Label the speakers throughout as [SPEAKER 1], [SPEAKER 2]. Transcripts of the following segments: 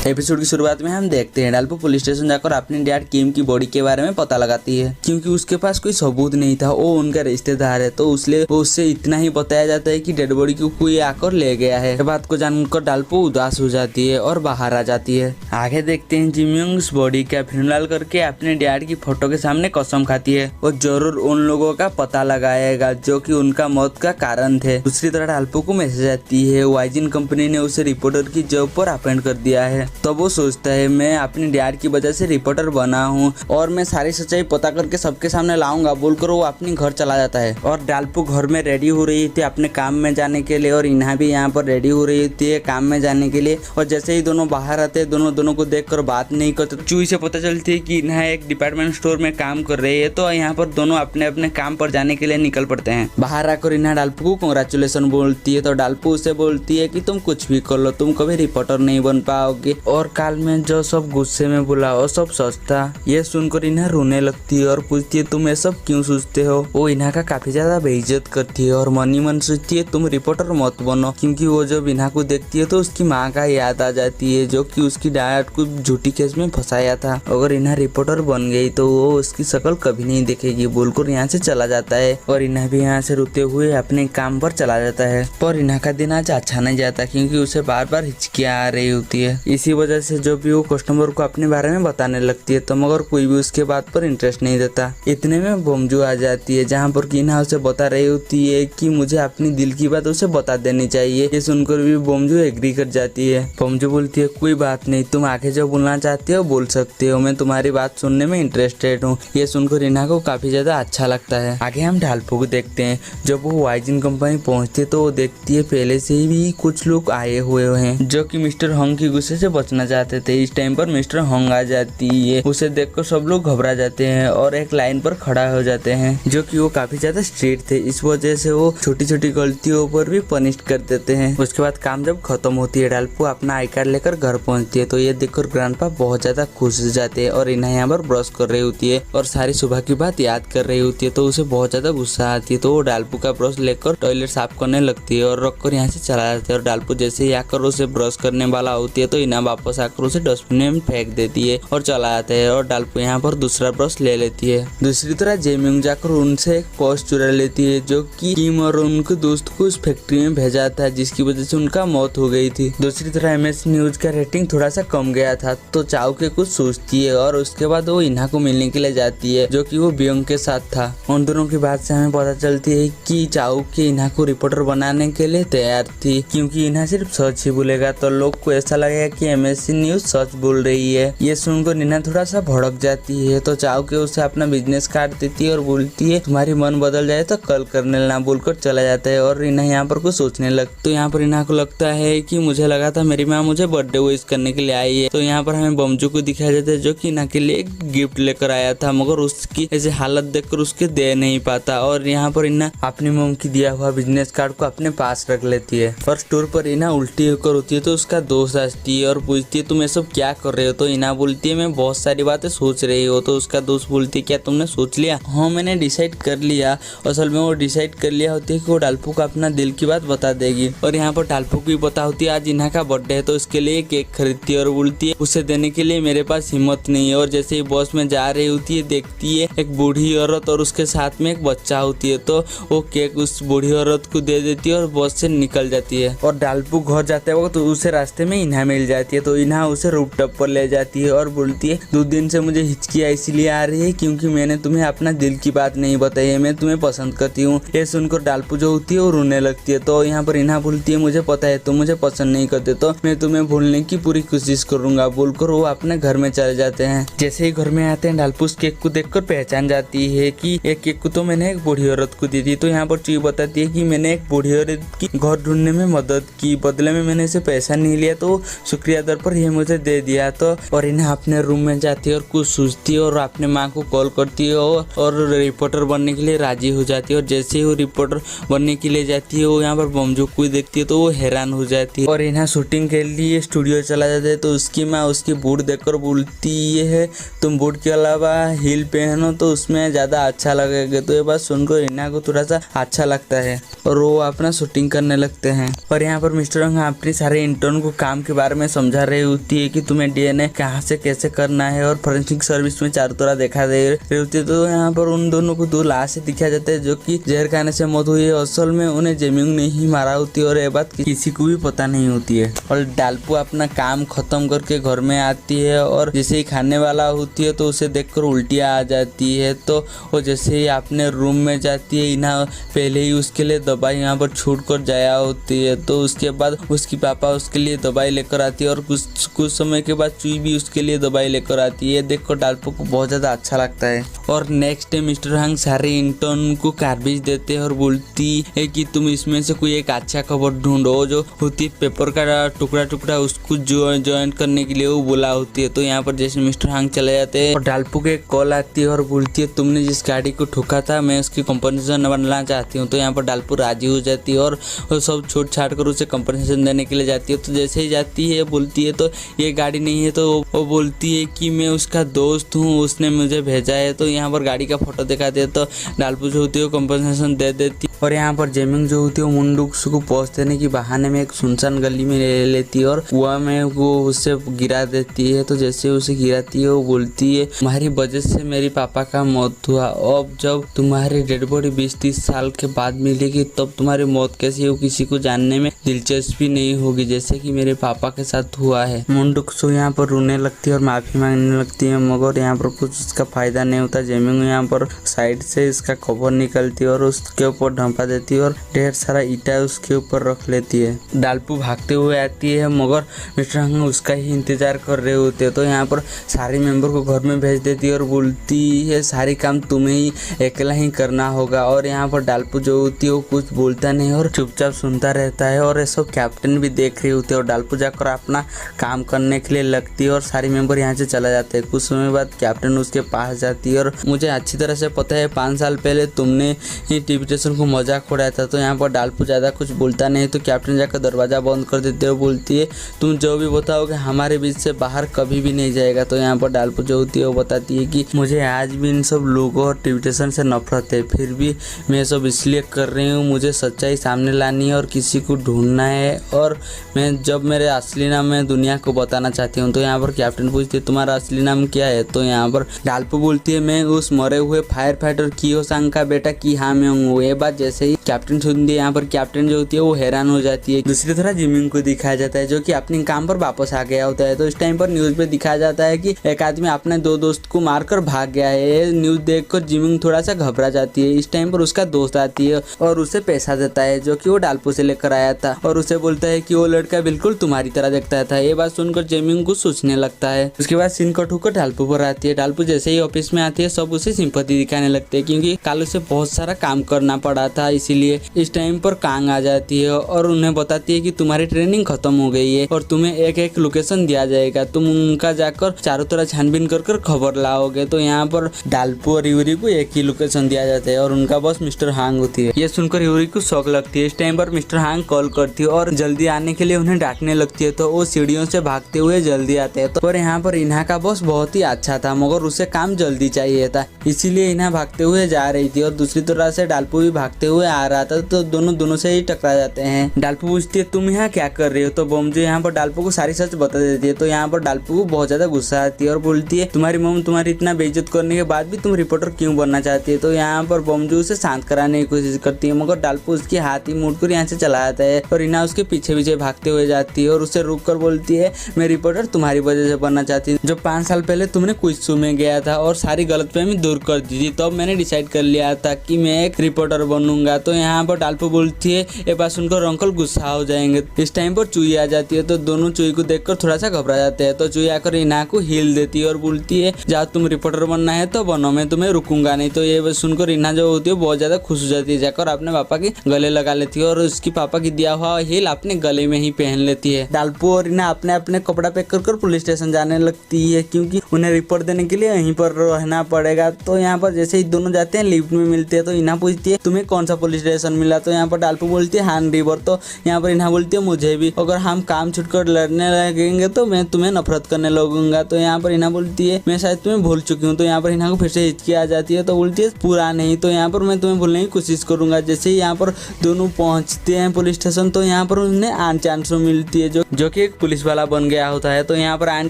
[SPEAKER 1] Episode की शुरुआत में हम देखते हैं डाल्पो पुलिस स्टेशन जाकर अपने डैड किम की बॉडी के बारे में पता लगाती है, क्योंकि उसके पास कोई सबूत नहीं था। वो उनका रिश्तेदार है, तो इसलिए उससे इतना ही बताया जाता है कि डेड बॉडी को कोई आकर ले गया है। बात को जानकर डाल्पो उदास हो जाती है और बाहर आ जाती है। आगे देखते हैं जिमयोंग उस बॉडी का फ्यूनरल करके अपने डैड की फोटो के सामने कसम खाती है और जरूर उन लोगों का पता लगाएगा जो कि उनका मौत का कारण थे। दूसरी तरफ डाल्पो को मैसेज आती है, वाइजिन कंपनी ने उसे रिपोर्टर की जॉब पर अपॉइंट कर दिया है। तो वो सोचता है मैं अपने डैड की वजह से रिपोर्टर बना हूँ और मैं सारी सच्चाई पता करके सबके सामने लाऊंगा बोलकर वो अपने घर चला जाता है। और डाल्पो घर में रेडी हो रही थी अपने काम में जाने के लिए और इन्हा भी यहाँ पर रेडी हो रही थी काम में जाने के लिए। और जैसे ही दोनों बाहर आते दोनों को देखकर बात नहीं करते। चूई से पता चलती है कि इन्हा एक डिपार्टमेंट स्टोर में काम कर रही है, तो यहाँ पर दोनों अपने अपने काम पर जाने के लिए निकल पड़ते हैं। बाहर आकर इन्हा डाल्पो को कांग्रेचुलेशन बोलती है, तो डाल्पो उसे बोलती है कि तुम कुछ भी कर लो, तुम कभी रिपोर्टर नहीं बन पाओगे। और काल में जो सब गुस्से में बोला वो सब सच था। ये सुनकर इन्हा रोने लगती है और पूछती है तुम ये सब क्यों सोचते हो। वो इन्हा का काफी ज्यादा बेइज्जत करती है और मन ही मन सोचती है तुम रिपोर्टर मत बनो, क्योंकि वो जब इन्हा को देखती है तो उसकी माँ का याद आ जाती है जो कि उसकी डैड को झूठी केस में फंसाया था। अगर इन्हा रिपोर्टर बन गई तो वो उसकी शक्ल कभी नहीं देखेगी बोलकर यहाँ से चला जाता है। और इन्हा भी यहाँ से रोते हुए अपने काम पर चला जाता है। पर इन्हा का दिन आज अच्छा नहीं जाता, क्योंकि उसे बार बार हिचकियाँ आ रही होती है। इसी वजह से जो भी वो कस्टमर को अपने बारे में बताने लगती है, तो मगर कोई भी उसके बात पर इंटरेस्ट नहीं देता। इतने में बोमजू आ जाती है, जहाँ पर इन्हा उसे बता रही होती है कि मुझे अपनी दिल की बात उसे बता देनी चाहिए। ये सुनकर भी बोमजू एग्री कर जाती है। बोमजू बोलती है कोई बात नहीं, तुम आगे जो बोलना चाहते हो बोल सकते हो, मैं तुम्हारी बात सुनने में इंटरेस्टेड हूँ। ये सुनकर इन्हा को काफी ज्यादा अच्छा लगता है। आगे हम डाल्पो को देखते हैं। जब वो वाइजिन कंपनी पहुँचते तो वो देखती है पहले से ही कुछ लोग आए हुए हैं जो कि मिस्टर हंग की गुस्से से बचना चाहते थे। इस टाइम पर मिस्टर हंग आ जाती है। उसे देखकर सब लोग घबरा जाते हैं और एक लाइन पर खड़ा हो जाते हैं, जो कि वो काफी ज्यादा स्ट्रिक्ट थे। इस वजह से वो छोटी छोटी गलतियों पर भी पनिश कर देते हैं। उसके बाद काम जब खत्म होती है, डाल्पो अपना आई कार्ड लेकर घर पहुंचती है, तो ये देखकर ग्रैंडपा बहुत ज्यादा खुश हो जाते हैं और इन्हें यहाँ पर ब्रश कर रही होती है और सारी सुबह की बात याद कर रही होती है। तो उसे बहुत ज्यादा गुस्सा आती है, तो वो डाल्पो का ब्रश लेकर टॉयलेट साफ करने लगती है और रखकर यहाँ से चला जाता है। और डाल्पो जैसे ही आकर उसे ब्रश करने वाला होती है तो इन्हा वापस आकर उसे डस्टबिन में फेंक देती है और चला जाता है। और डाल्पो यहाँ पर दूसरा ब्रश ले लेती है। दूसरी तरह जेमिंग जाकर उनसे एक पर्स चुरा लेती है जो कि किम और उनके दोस्त को उस फैक्ट्री में भेजा था, जिसकी वजह से उनका मौत हो गई थी। दूसरी तरह एमएस न्यूज का रेटिंग थोड़ा सा कम गया था, तो चाउ के कुछ सोचती है और उसके बाद वो इन्हा को मिलने के लिए जाती है, जो कि वो बियोंग के साथ था। उन दोनों की बात से हमें पता चलती है कि चाउ के इन्हा को रिपोर्टर बनाने के लिए तैयार थी, क्योंकि इन्हा सिर्फ सच ही बोलेगा तो लोग को ऐसा लगेगा कि एमएससी न्यूज सच बोल रही है। ये सुनकर इन्हा थोड़ा सा भड़क जाती है, तो चाउ के उसे अपना बिजनेस कार्ड देती है और बोलती है तुम्हारी मन बदल जाए तो कल करने ना बोलकर चला जाता है। और इन्हा यहाँ पर कुछ सोचने लगता, तो यहाँ पर इन्हा को लगता है कि मुझे लगा था मेरी माँ मुझे बर्थडे विश करने के लिए आई है। तो यहाँ पर हमें बमजू को दिखाया जाता है जो कि इन्हा के लिए एक गिफ्ट लेकर आया था, मगर उसकी ऐसे हालत देखकर उसके दे नहीं पाता। और यहाँ पर इन्हा अपनी मम की दिया हुआ बिजनेस कार्ड को अपने पास रख लेती है। और स्टोर पर इन्हा उल्टी होकर होती है, तो उसका दोस्त आती है और पूछती है तुम ये सब क्या कर रहे हो। तो इन्हा बोलती है मैं बहुत सारी बातें सोच रही हो। तो उसका दोस्त बोलती है क्या तुमने सोच लिया। हाँ मैंने डिसाइड कर लिया। असल में वो डिसाइड कर लिया होती है कि वो डाल्पो को अपना दिल की बात बता देगी। और यहाँ पर डाल्पो को भी पता होती है आज इन्हा का बर्थडे है, तो इसके लिए केक खरीदती है और बोलती है उसे देने के लिए मेरे पास हिम्मत नहीं है। और जैसे ही बॉस में जा रही होती है देखती है एक बूढ़ी औरत और उसके साथ में एक बच्चा होती है, तो वो केक उस बूढ़ी औरत को दे देती है और बॉस से निकल जाती है। और डाल्पो घर जाते वक्त तो उसे रास्ते में इन्हा मिल जाती है, तो इन्हा उसे रूफटॉप पर ले जाती है और बोलती है 2 दिन से मुझे हिचकियाँ इसलिए आ रही है क्योंकि मैंने तुम्हें अपना दिल की बात नहीं बताई है, मैं तुम्हें पसंद करती हूँ। ये सुनकर डाल्पो जो होती है वो रोने लगती है। तो यहाँ पर इन्हा बोलती है मुझे पता है तुम मुझे पसंद नहीं करते, तो मैं तुम्हें भूलने की पूरी कोशिश करूंगा बोलकर वो अपने घर में चले जाते हैं। जैसे ही घर में आते हैं डाल्पो उस केक को देखकर पहचान जाती है कि एक केक को तो मैंने एक बूढ़ी औरत को दी थी। तो यहाँ पर चुई बताती है कि मैंने एक बूढ़ी औरत की घर ढूंढने में मदद की, बदले में मैंने इसे पैसा नहीं लिया, तो शुक्रिया दर पर ये मुझे दे दिया। तो और इन्हें अपने रूम में जाती है और कुछ सोचती है और अपने माँ को कॉल करती है और रिपोर्टर बनने के लिए राजी हो जाती है। और जैसे ही वो रिपोर्टर बनने के लिए जाती है वो यहाँ पर बमजू को देखती है तो वो हैरान हो जाती है और इन्हें शूटिंग के लिए स्टूडियो चला जाता है। तो उसकी माँ उसकी बूट देखकर बोलती है तुम बूट के अलावा हील पहनो तो उसमें ज़्यादा अच्छा लगेगा। तो ये बात सुनकर इन्हा को थोड़ा सा अच्छा लगता है और वो अपना शूटिंग करने लगते हैं। और यहाँ पर मिस्टर हंग अपने सारे इंटर्न को काम के बारे में समझा बता रही होती है कि तुम्हें डीएनए कहाँ से कैसे करना है, और फोरेंसिक सर्विस में चारों तरह देखा दे रही होती है। तो यहाँ पर उन दोनों को 2 लाशें दिखाई जाते हैं जो कि जहर खाने से मौत हुई है। असल में उन्हें जेमिंग ने ही मारा होती है और ये बात किसी को भी पता नहीं होती है। और डाल्पू अपना काम खत्म करके घर में आती है और जैसे ही खाने वाला होती है तो उसे देखकर उल्टियाँ आ जाती है। तो वो जैसे ही अपने रूम में जाती है, इन्हा पहले ही उसके लिए दवाई यहाँ पर छूट कर जाया होती है। तो उसके बाद उसकी पापा उसके लिए दवाई लेकर आती है और कुछ समय के बाद चुई भी उसके लिए दवाई लेकर आती है। देखकर डाल्पू को बहुत ज़्यादा अच्छा लगता है। और नेक्स्ट डे मिस्टर हंग सारे इंटर्न को कार्बेज देते हैं और बोलती है कि तुम इसमें से कोई एक अच्छा खबर ढूंढो। जो होती है पेपर का टुकड़ा टुकड़ा उसको ज्वाइन करने के लिए वो बोला होती है। तो यहाँ पर जैसे मिस्टर हंग चले जाते हैं और डाल्पू के कॉल आती है और बोलती है तुमने जिस गाड़ी को ठोका था मैं उसकी कंपनसेशन बनना चाहती हूँ। तो यहाँ पर डाल्पू राजी हो जाती है और सब छोड़ छाड़ कर उसे कंपनसेशन देने के लिए जाती है। तो जैसे ही जाती है बोलती है तो ये गाड़ी नहीं है, तो वो बोलती है कि मैं उसका दोस्त हूँ, उसने मुझे भेजा है। तो यहाँ पर गाड़ी का फोटो दिखाते हैं तो डाल्पू जो होती है वो कंपनसेशन दे देती है। और यहाँ पर जेमिंग जो होती है वो मुंडुक्स को पहुँच देने की बहाने में एक सुनसान गली में ले लेती है और कुआं में वो उससे गिरा देती है। तो जैसे उसे गिराती है वो बोलती है तुम्हारी वजह से मेरे पापा का मौत हुआ, अब जब तुम्हारी डेड बॉडी 20-30 साल के बाद मिलेगी तब तुम्हारी मौत कैसी हो किसी को जानने में दिलचस्पी नहीं होगी, जैसे कि मेरे पापा के साथ हुआ है। मुंडुक्सो यहाँ पर रोने लगती है और माफी मांगने लगती है, मगर यहाँ पर कुछ उसका फायदा नहीं होता। जेमिंग यहाँ पर साइड से इसका कवर निकलती है और उसके ऊपर ढंपा देती है और ढेर सारा ईटा उसके ऊपर रख लेती है। डाल्पू भागते हुए आती है मगर मिस्टर हंग उसका ही इंतजार कर रहे होते हैं। तो यहाँ पर सारे मेंबर को घर में भेज देती है और बोलती है सारी काम तुम्हें ही अकेला ही करना होगा। और यहाँ पर डाल्पू जो होती है वो कुछ बोलता नहीं और चुपचाप सुनता रहता है। और ऐसा कैप्टन भी देख रही होती है और डाल्पू जाकर अपना काम करने के लिए लगती है और सारे मेंबर यहाँ से चला जाते हैं। कुछ समय बाद कैप्टन उसके पास जाती है और मुझे अच्छी तरह से पता है 5 साल पहले तुमने ही टीवी स्टेशन को मजाक उड़ाया था। तो यहाँ पर डाल्पू ज़्यादा कुछ बोलता नहीं तो कैप्टन जाकर दरवाज़ा बंद कर देते हो, बोलती है तुम जो भी बताओगे हमारे बीच से बाहर कभी भी नहीं जाएगा। तो यहाँ पर डाल्पू जो होती है वो बताती है कि मुझे आज भी इन सब लोगों और टीवी स्टेशन से नफरत है, फिर भी मैं सब इसलिए कर रही हूँ, मुझे सच्चाई सामने लानी है और किसी को ढूंढना है और मैं जब मेरे असली नाम मैं दुनिया को बताना चाहती हूँ। तो यहाँ पर कैप्टन पूछती है तुम्हारा असली नाम क्या है। तो यहाँ पर डाल्पू बोलती है मैं उस मरे हुए फायर फाइटर कियो सांग का बेटा की हाँ मैं हूँ। ये बात जैसे ही कैप्टन सुनती है यहाँ पर कैप्टन जो होती है वो हैरान हो जाती है। दूसरी तरह जिमिंग को दिखाया जाता है जो कि अपने काम पर वापस आ गया होता है। तो इस टाइम पर न्यूज पे दिखाया जाता है कि एक आदमी अपने 2 दोस्त को मारकर भाग गया है। न्यूज देखकर जिमिंग थोड़ा सा घबरा जाती है। इस टाइम पर उसका दोस्त आती है और उसे पैसा देता है जो कि वो डाल्पू से लेकर आया था और उसे बोलता है कि वो लड़का बिल्कुल तुम्हारी तरह दिखता था। ये बात सुनकर जिमिंग को सोचने लगता है। उसके बाद सीन कट होकर डाल्पू पर आती है। डाल्पू जैसे ही ऑफिस में आती है सब उसे सिंपैथी दिखाने लगते हैं क्योंकि कल उसे बहुत सारा काम करना पड़ा था, इसीलिए इस टाइम पर कांग आ जाती है और उन्हें बताती है कि तुम्हारी ट्रेनिंग खत्म हो गई है और तुम्हें एक लोकेशन दिया जाएगा, तुम उनका जाकर चारों तरह छानबीन कर खबर लाओगे। तो यहाँ पर डाल्पू और यूरी को एक ही लोकेशन दिया जाता है और उनका बॉस मिस्टर हांग होती है। ये सुनकर यूरी को शौक लगती है। इस टाइम पर मिस्टर हांग कॉल करती है और जल्दी आने के लिए उन्हें डांटने लगती है। तो वो सीढ़ियों से भागते हुए जल्दी आते हैं। तो पर यहाँ पर इन्हा का बॉस बहुत ही अच्छा था मगर उसे काम जल्दी चाहिए था, इसीलिए इन्हा भागते हुए जा रही थी और दूसरी तरह से डाल्पू भी भागते हुए आ रहा था। तो दोनों से ही टकरा जाते हैं। डाल्पू पूछती है तुम यहाँ क्या कर रही हो। तो बोमजू यहाँ पर डाल्पू को सारी सच बता देती है। तो यहाँ पर डाल्पू को बहुत ज्यादा गुस्सा आती है और बोलती है तुम्हारी मम तुम्हारी इतना बेइज्जत करने के बाद भी तुम रिपोर्टर क्यों बनना चाहती है। तो यहाँ पर बोमजू उसे शांत कराने की कोशिश करती है मगर डाल्पू उसकी हाथ ही मुड़कर यहाँ से चला जाता है और इना उसके पीछे पीछे भागते हुए जाती है और उसे रुक कर बोलती है मैं रिपोर्टर तुम्हारी वजह से बनना चाहती हूँ। जो 5 साल पहले तुमने क्विज शो में गया था और सारी गलतफहमी दूर कर दी थी तब मैंने डिसाइड कर लिया था कि मैं एक रिपोर्टर बनूंगा। तो यहाँ पर डाल्पू बोलती है ये बात सुनकर अंकल गुस्सा हो जाएंगे। इस टाइम पर चुई आ जाती है तो दोनों चुई को देखकर थोड़ा सा घबरा जाते हैं। तो चुई आकर इना को हिल देती है और बोलती है जहाँ तुम रिपोर्टर बनना है तो बनो, मैं तुम्हें रुकूंगा नहीं। तो ये सुनकर इना जो होती है बहुत ज्यादा खुश हो जाती है, जाकर अपने पापा के गले लगा लेती है और उसकी पापा की दिया हुआ हिल अपने गले में ही पहन लेती है। डाल्पू और इना अपने अपने कपड़ा पैक कर पुलिस स्टेशन जाने लगती है क्योंकि उन्हें रिपोर्ट देने के लिए यहीं पर रहना पड़ेगा। तो यहाँ पर जैसे ही दोनों जाते हैं लिफ्ट में मिलते हैं तो इना पूछती है तुम्हें कौन सा पुलिस स्टेशन मिला। तो यहाँ पर डालपू बोलती है हाँ रिवर। तो यहाँ पर इन्हा बोलती है मुझे भी, अगर हम काम छूटकर लड़ने लगेंगे तो मैं तुम्हें नफरत करने लगूंगा। तो यहाँ पर इन्हा बोलती है मैं शायद तुम्हें भूल चुकी हूँ। तो यहाँ पर इन्हा को फिर से हिचकी आ जाती है। तो बोलती है पूरा नहीं, तो यहाँ पर मैं तुम्हें भूलने की कोशिश करूंगा। जैसे ही यहाँ पर दोनों पहुंचते हैं पुलिस स्टेशन, तो यहाँ पर उन्हें आन चांसो मिलती है जो कि एक पुलिस वाला बन गया होता है। तो यहाँ पर आन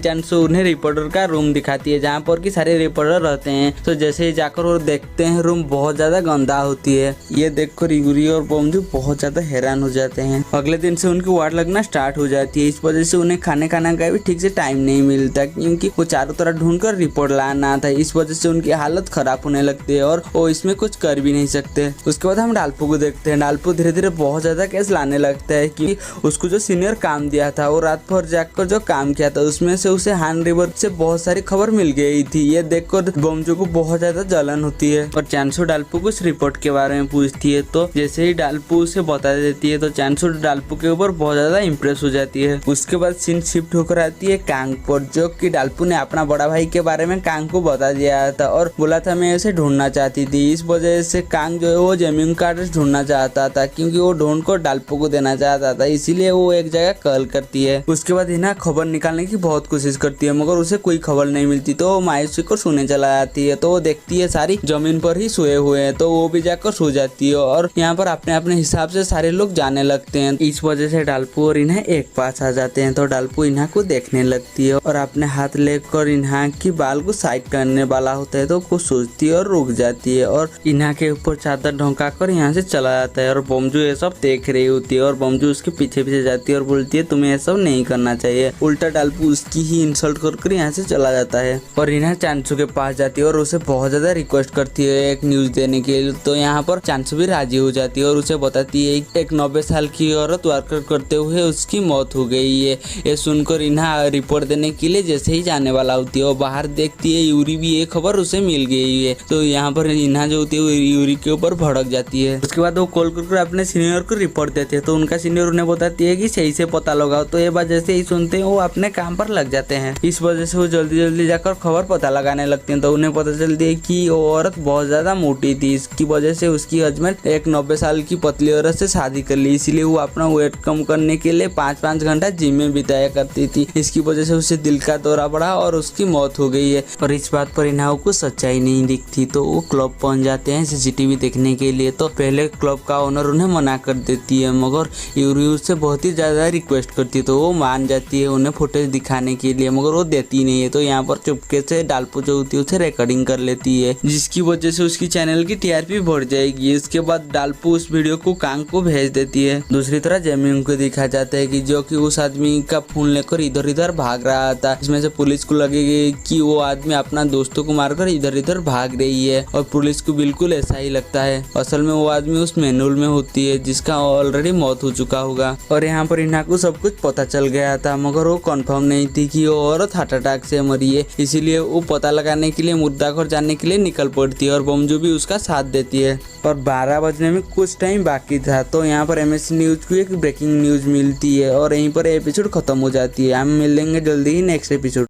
[SPEAKER 1] चांसो उन्हें रिपोर्टर का रूम दिखाती है जहाँ पर कि सारे रिपोर्टर रहते हैं। तो जैसे ही जाकर वो देखते हैं रूम बहुत ज्यादा गंदा होती है। ये देखकर यूरी और बमजू बहुत ज्यादा हैरान हो जाते हैं। अगले दिन से उनकी वाट लगना स्टार्ट हो जाती है। इस वजह से उन्हें खाने खाना का भी ठीक से टाइम नहीं मिलता, क्योंकि वो चारों तरफ ढूंढकर रिपोर्ट लाना था। इस वजह से उनकी हालत खराब होने लगती है और वो इसमें कुछ कर भी नहीं सकते। उसके बाद हम डालपू को देखते हैं। डालपू धीरे धीरे बहुत ज्यादा केस लाने लगता है कि उसको जो सीनियर काम दिया था वो रात भर जाकर जो काम किया था उसमें से उसे हान रिवर से बहुत सारी खबर मिल गई थी। ये देखकर बमजू को बहुत ज्यादा जलन होती है और चांसो डालपू को उस रिपोर्ट के बारे में पूछती है। तो जैसे ही डालपू उसे बता देती है तो चांसो डालपू के ऊपर बहुत ज्यादा इम्प्रेस हो जाती है। उसके बाद सीन शिफ्ट होकर आती है कांग पर, जो कि डालपू ने अपना बड़ा भाई के बारे में कांग को बता दिया था और बोला था मैं उसे ढूंढना चाहती थी। इस वजह से कांग जो है वो जेमिंग का एड्रेस ढूंढना चाहता था, क्योंकि वो ढूंढ कर डालपू को देना चाहता था। इसीलिए वो एक जगह कॉल करती है। उसके बाद हिना खबर निकालने की बहुत कोशिश करती है मगर उसे कोई खबर नहीं मिलती। तो वो मायूसी को सोने चला जाती है। तो वो देखती है सारी जमीन पर ही सोए हुए हैं, तो वो भी जाकर सो जाती है और यहाँ पर अपने अपने हिसाब से सारे लोग जाने लगते हैं। इस वजह से डालपू और इन्हा एक पास आ जाते हैं। तो डालपू इन्हा को देखने लगती है और अपने हाथ लेकर इन्हा की बाल को साइड करने वाला होता है। तो कुछ सोचती है और रुक जाती है और इन्हा के ऊपर चादर ढोंका कर यहाँ से चला जाता है। और बमजू ये सब देख रही होती है और बमजू उसके पीछे पीछे जाती है और बोलती है तुम्हें ये सब नहीं करना चाहिए। उल्टा डालपू उसकी ही इंसल्ट कर यहाँ से चला जाता है और इन्हा चांसो के पास जाती है और उसे बहुत ज्यादा रिक्वेस्ट करती है एक न्यूज देने के लिए। तो यहाँ पर चांसो भी राजी हो जाती है और उसे बताती है एक 90 साल की औरत वर्कर करते हुए उसकी मौत हो गई है। ये सुनकर इन्हा रिपोर्ट देने के लिए जैसे ही जाने वाला होती है और बाहर देखती है यूरी भी ये खबर उसे मिल गई है। तो यहाँ पर इन्हा जो होती है वो यूरी के ऊपर भड़क जाती है। उसके बाद वो कॉल कर अपने सीनियर को रिपोर्ट देते हैं। तो उनका सीनियर उन्हें बताती है कि सही से पता लगाओ। तो ये बात जैसे ही सुनते हैं वो अपने काम पर लग जाते हैं। इस वजह से वो जल्दी जल्दी जाकर खबर पता लगाने लगते हैं। तो उन्हें पता चलती है कि वो औरत बहुत ज्यादा मोटी थी। इसकी वजह से उसकी हस्बैंड एक 90 साल की पतली औरत से शादी कर ली, इसलिए वो अपना वेट कम करने के लिए 5-5 घंटा जिम में बिताया करती थी। इसकी वजह से उसे दिल का दौरा पड़ा और उसकी मौत हो गई है। और इस बात पर इन्हा को सच्चाई नहीं दिखती। तो वो क्लब पहुंच जाते हैं सीसीटीवी देखने के लिए। तो पहले क्लब का ओनर उन्हें मना कर देती है मगर यूरी उससे बहुत ही ज्यादा रिक्वेस्ट करती है। तो वो मान जाती है उन्हें फुटेज दिखाने के लिए, मगर वो देती नहीं है। तो यहाँ पर चुपके से डालपू जो होती है उसे रिकॉर्डिंग कर लेती है, जिसकी वजह से उसकी चैनल की टीआरपी बढ़ जाएगी। इसके बाद डालपू उस वीडियो को कांग को भेज देती है। दूसरी तरह जेमिंग को दिखा जाता है कि जो कि उस आदमी का फोन लेकर इधर इधर भाग रहा था। इसमें से पुलिस को लगेगी कि वो आदमी अपना दोस्तों को मारकर इधर इधर भाग रही है और पुलिस को बिल्कुल ऐसा ही लगता है। असल में वो आदमी उस मैनुअल में होती है जिसका ऑलरेडी मौत हो चुका होगा। और यहाँ पर इन्हा को सब कुछ पता चल गया था मगर वो कंफर्म नहीं थी कि वो औरत हार्ट अटैक से मरी है। इसीलिए वो पता लगाने के लिए मुद्दा घर जाने के लिए निकल पड़ती है और बमजू भी उसका साथ देती है। और 12 बजने में कुछ टाइम बाकी था। तो यहाँ पर एमएससी न्यूज को एक ब्रेकिंग न्यूज मिलती है और यहीं पर एपिसोड खत्म हो जाती है। हम मिलेंगे जल्दी ही नेक्स्ट एपिसोड।